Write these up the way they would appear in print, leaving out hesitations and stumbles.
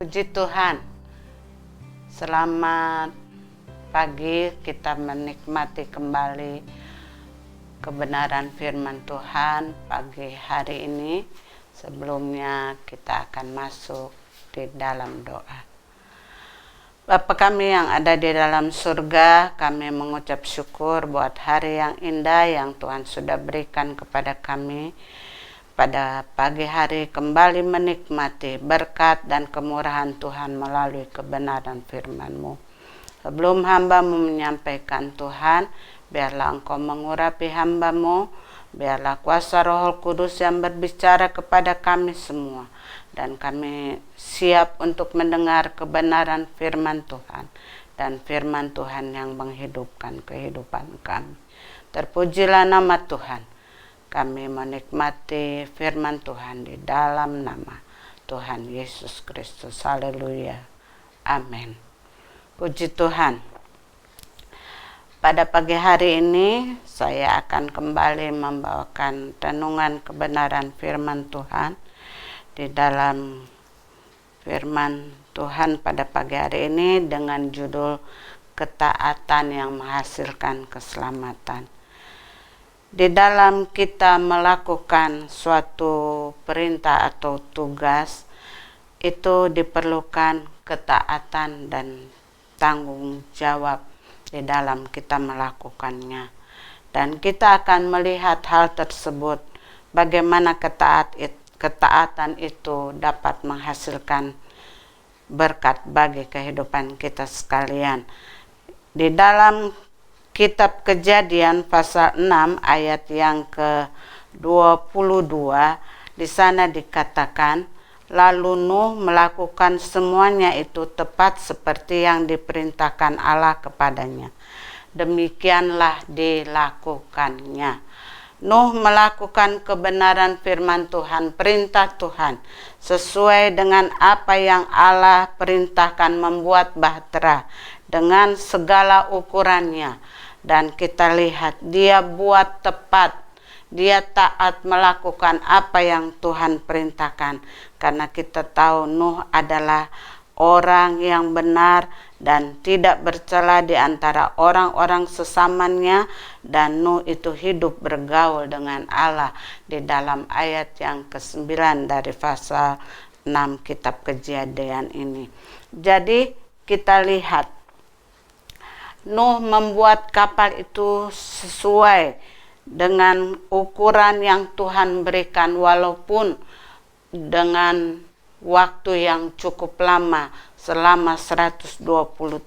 Puji Tuhan, selamat pagi. Kita menikmati kembali kebenaran firman Tuhan pagi hari ini. Sebelumnya kita akan masuk di dalam doa. Bapa kami yang ada di dalam surga, kami mengucap syukur buat hari yang indah yang Tuhan sudah berikan kepada kami. Pada pagi hari kembali menikmati berkat dan kemurahan Tuhan melalui kebenaran firman-Mu. Sebelum hamba-Mu menyampaikan Tuhan, biarlah Engkau mengurapi hamba-Mu, biarlah kuasa Roh Kudus yang berbicara kepada kami semua, dan kami siap untuk mendengar kebenaran firman Tuhan, dan firman Tuhan yang menghidupkan kehidupan kami. Terpujilah nama Tuhan. Kami menikmati firman Tuhan di dalam nama Tuhan Yesus Kristus. Haleluya. Amin. Puji Tuhan. Pada pagi hari ini saya akan kembali membawakan renungan kebenaran firman Tuhan. Di dalam firman Tuhan pada pagi hari ini dengan judul ketaatan yang menghasilkan keselamatan. Di dalam kita melakukan suatu perintah atau tugas, itu diperlukan ketaatan dan tanggung jawab di dalam kita melakukannya. Dan kita akan melihat hal tersebut, bagaimana ketaatan itu dapat menghasilkan berkat bagi kehidupan kita sekalian. Di dalam Kitab Kejadian pasal 6 ayat yang ke-22, di sana dikatakan, lalu Nuh melakukan semuanya itu tepat seperti yang diperintahkan Allah kepadanya. Demikianlah dilakukannya. Nuh melakukan kebenaran firman Tuhan, perintah Tuhan, sesuai dengan apa yang Allah perintahkan, membuat bahtera dengan segala ukurannya. Dan kita lihat dia buat tepat, dia taat melakukan apa yang Tuhan perintahkan. Karena kita tahu Nuh adalah orang yang benar dan tidak bercela di antara orang-orang sesamanya. Dan Nuh itu hidup bergaul dengan Allah di dalam ayat yang ke-9 dari pasal 6 Kitab Kejadian ini. Jadi kita lihat Nuh membuat kapal itu sesuai dengan ukuran yang Tuhan berikan, walaupun dengan waktu yang cukup lama, selama 120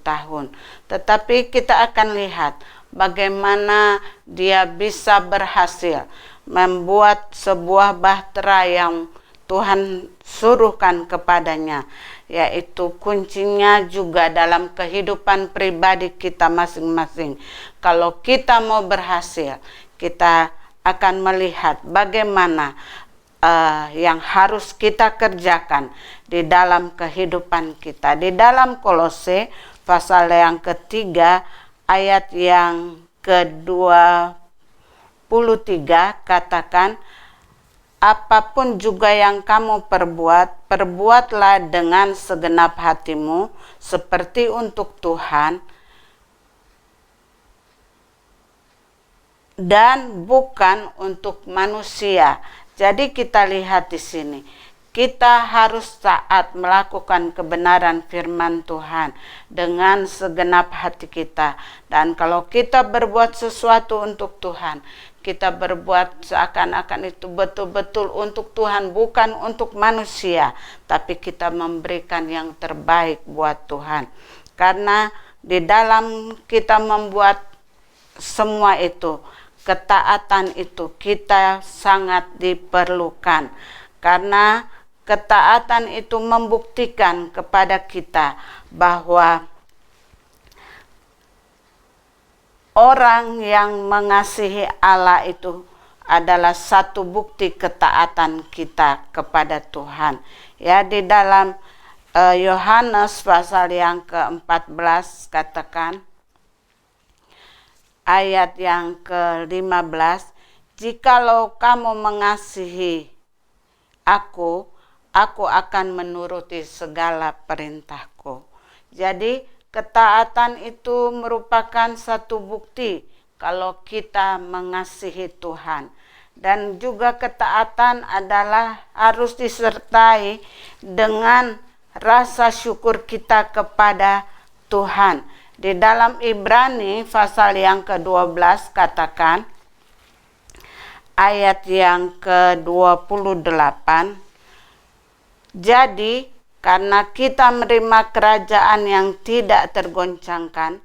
tahun. Tetapi kita akan lihat bagaimana dia bisa berhasil membuat sebuah bahtera yang Tuhan suruhkan kepadanya, yaitu kuncinya juga dalam kehidupan pribadi kita masing-masing. Kalau kita mau berhasil, kita akan melihat bagaimana yang harus kita kerjakan di dalam kehidupan kita. Di dalam Kolose pasal yang ketiga ayat yang ke-23 katakan, apapun juga yang kamu perbuat, perbuatlah dengan segenap hatimu, seperti untuk Tuhan, dan bukan untuk manusia. Jadi kita lihat di sini, kita harus taat melakukan kebenaran firman Tuhan dengan segenap hati kita. Dan kalau kita berbuat sesuatu untuk Tuhan, kita berbuat seakan-akan itu betul-betul untuk Tuhan, bukan untuk manusia, tapi kita memberikan yang terbaik buat Tuhan. Karena di dalam kita membuat semua itu, ketaatan itu kita sangat diperlukan. Karena ketaatan itu membuktikan kepada kita bahwa orang yang mengasihi Allah itu adalah satu bukti ketaatan kita kepada Tuhan. Ya, di dalam Yohanes pasal yang ke-14 katakan, ayat yang ke-15, jikalau kamu mengasihi aku, aku akan menuruti segala perintahku. Jadi ketaatan itu merupakan satu bukti kalau kita mengasihi Tuhan. Dan juga ketaatan adalah harus disertai dengan rasa syukur kita kepada Tuhan. Di dalam Ibrani pasal yang ke-12 katakan, ayat yang ke-28, jadi karena kita menerima kerajaan yang tidak tergoncangkan,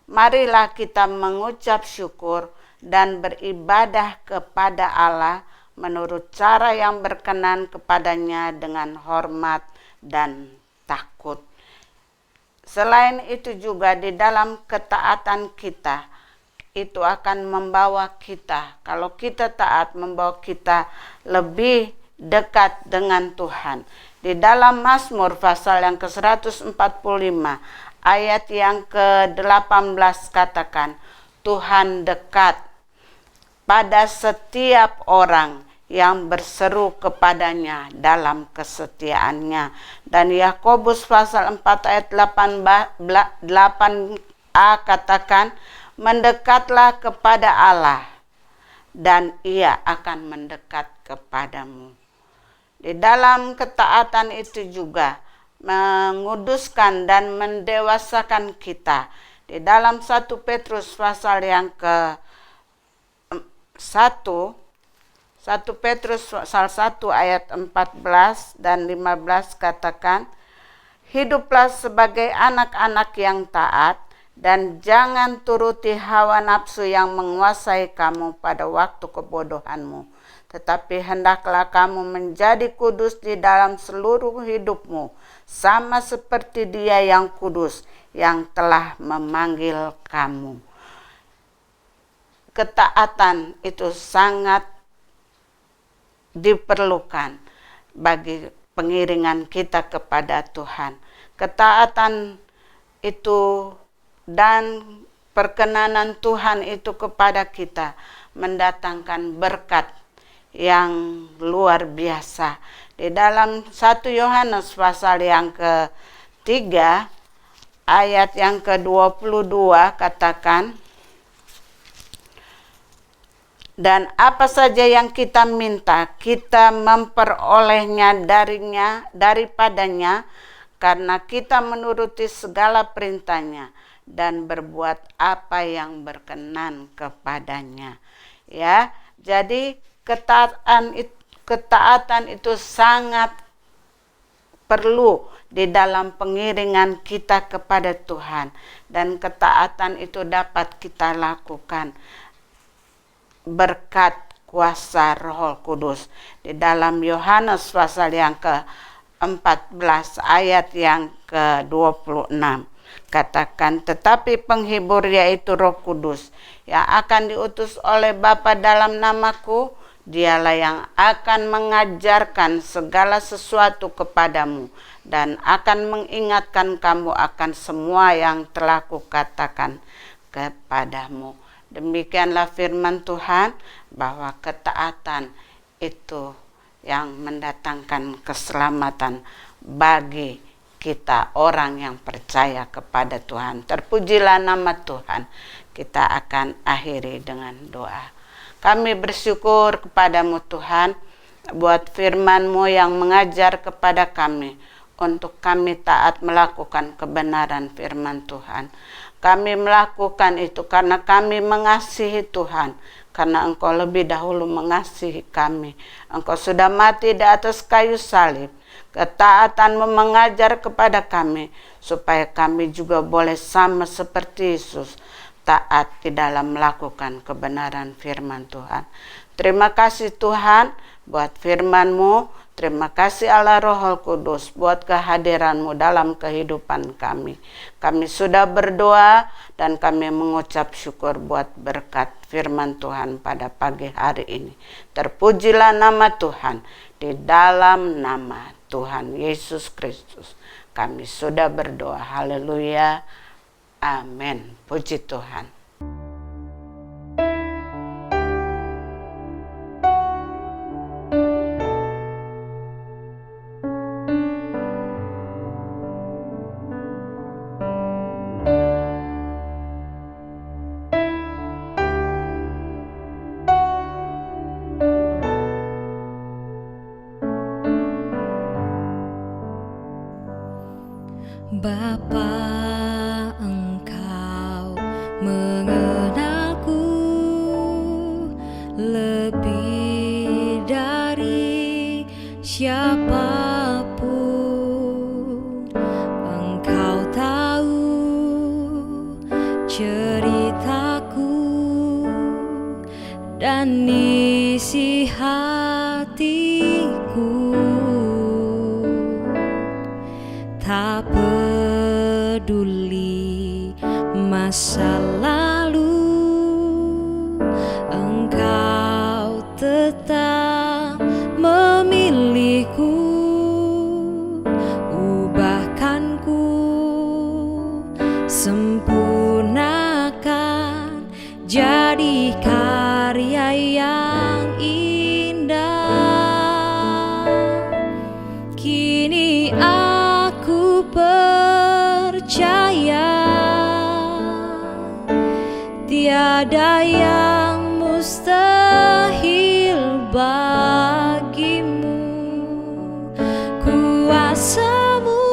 marilah kita mengucap syukur dan beribadah kepada Allah menurut cara yang berkenan kepadanya dengan hormat dan takut. Selain itu juga di dalam ketaatan kita, itu akan membawa kita, kalau kita taat, membawa kita lebih dekat dengan Tuhan. Di dalam Mazmur pasal yang ke-145 ayat yang ke-18 katakan, Tuhan dekat pada setiap orang yang berseru kepadanya dalam kesetiaannya. Dan Yakobus pasal 4 ayat 8a katakan, mendekatlah kepada Allah dan Ia akan mendekat kepadamu. Di dalam ketaatan itu juga menguduskan dan mendewasakan kita. Di dalam 1 Petrus pasal yang ke-1 Petrus pasal 1 ayat 14 dan 15 katakan, hiduplah sebagai anak-anak yang taat dan jangan turuti hawa nafsu yang menguasai kamu pada waktu kebodohanmu. Tetapi hendaklah kamu menjadi kudus di dalam seluruh hidupmu, sama seperti Dia yang kudus yang telah memanggil kamu. Ketaatan itu sangat diperlukan bagi pengiringan kita kepada Tuhan. Ketaatan itu dan perkenanan Tuhan itu kepada kita mendatangkan berkat yang luar biasa. Di dalam 1 Yohanes pasal yang ke-3 ayat yang ke-22 katakan, dan apa saja yang kita minta, kita memperolehnya daripadanya, karena kita menuruti segala perintahnya dan berbuat apa yang berkenan kepadanya. Ya, jadi ketaatan itu sangat perlu di dalam pengiringan kita kepada Tuhan, dan ketaatan itu dapat kita lakukan berkat kuasa Roh Kudus. Di dalam Yohanes pasal yang ke-14 ayat yang ke-26 katakan, tetapi penghibur yaitu Roh Kudus yang akan diutus oleh Bapa dalam namaku, Dialah yang akan mengajarkan segala sesuatu kepadamu dan akan mengingatkan kamu akan semua yang telah kukatakan kepadamu. Demikianlah firman Tuhan, bahwa ketaatan itu yang mendatangkan keselamatan bagi kita orang yang percaya kepada Tuhan. Terpujilah nama Tuhan. Kita akan akhiri dengan doa. Kami bersyukur kepadamu Tuhan, buat firman-Mu yang mengajar kepada kami, untuk kami taat melakukan kebenaran firman Tuhan. Kami melakukan itu karena kami mengasihi Tuhan, karena Engkau lebih dahulu mengasihi kami. Engkau sudah mati di atas kayu salib. Ketaatan-Mu mengajar kepada kami, supaya kami juga boleh sama seperti Yesus, taat di dalam melakukan kebenaran firman Tuhan. Terima kasih Tuhan buat firman-Mu. Terima kasih Allah Roh Kudus buat kehadiran-Mu dalam kehidupan kami. Kami sudah berdoa dan kami mengucap syukur buat berkat firman Tuhan pada pagi hari ini. Terpujilah nama Tuhan. Di dalam nama Tuhan Yesus Kristus kami sudah berdoa. Haleluya. Amin. Puji Tuhan. lebih dari siapapun. Engkau tahu ceritaku dan isi hatiku. Tak peduli masa lalu, Engkau tetap memilihku. Ubahkanku, sempurnakan jadi karya yang indah. Kini aku percaya tiada yang mustahil bagimu. Kuasamu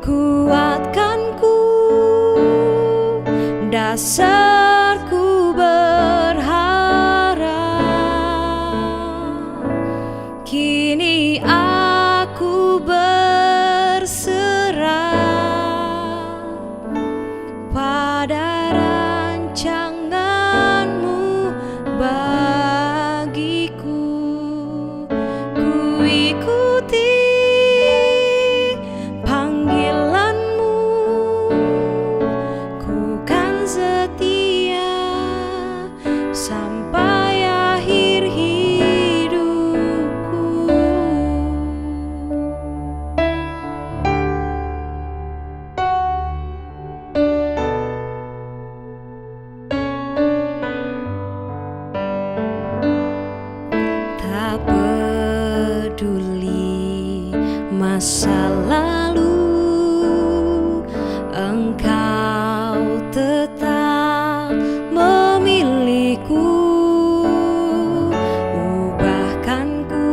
kuatkanku, dasarku berharap. Kini aku berserah pada rancanganmu bagiku. Ku ikuti panggilanmu, ku kan setia sampai akhir hidupku. Tak peduli masa lalu, Engkau tetap memilihku. Ubahkanku,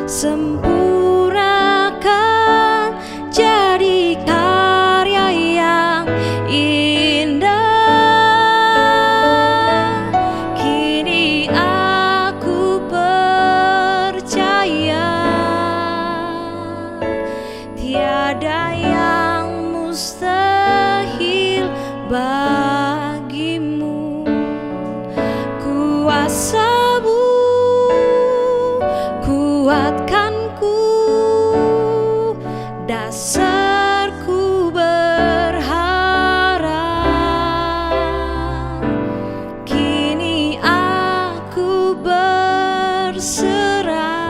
sempurnakan jadi karya yang indah. Kini aku percaya tiada yang mustahil bagimu. Kuasamu kuatkanku, dasarku berharap. Kini aku berserah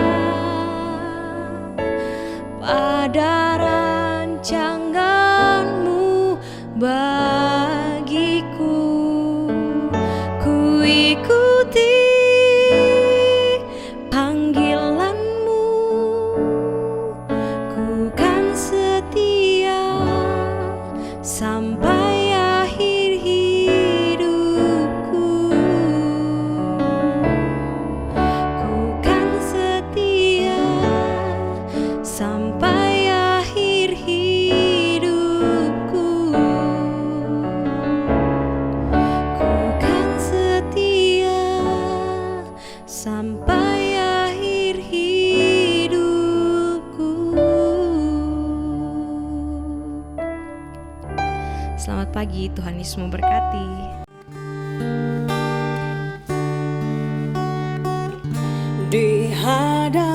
pada rancanganmu bagiku. Ku ikuti panggilanmu, ku kan setia sampai akhir hidupku. Ku kan setia sampai akhir hidupku. Ku kan setia sampai akhir hidupku. Selamat pagi, Tuhan Yesus memberkati. Di hadapan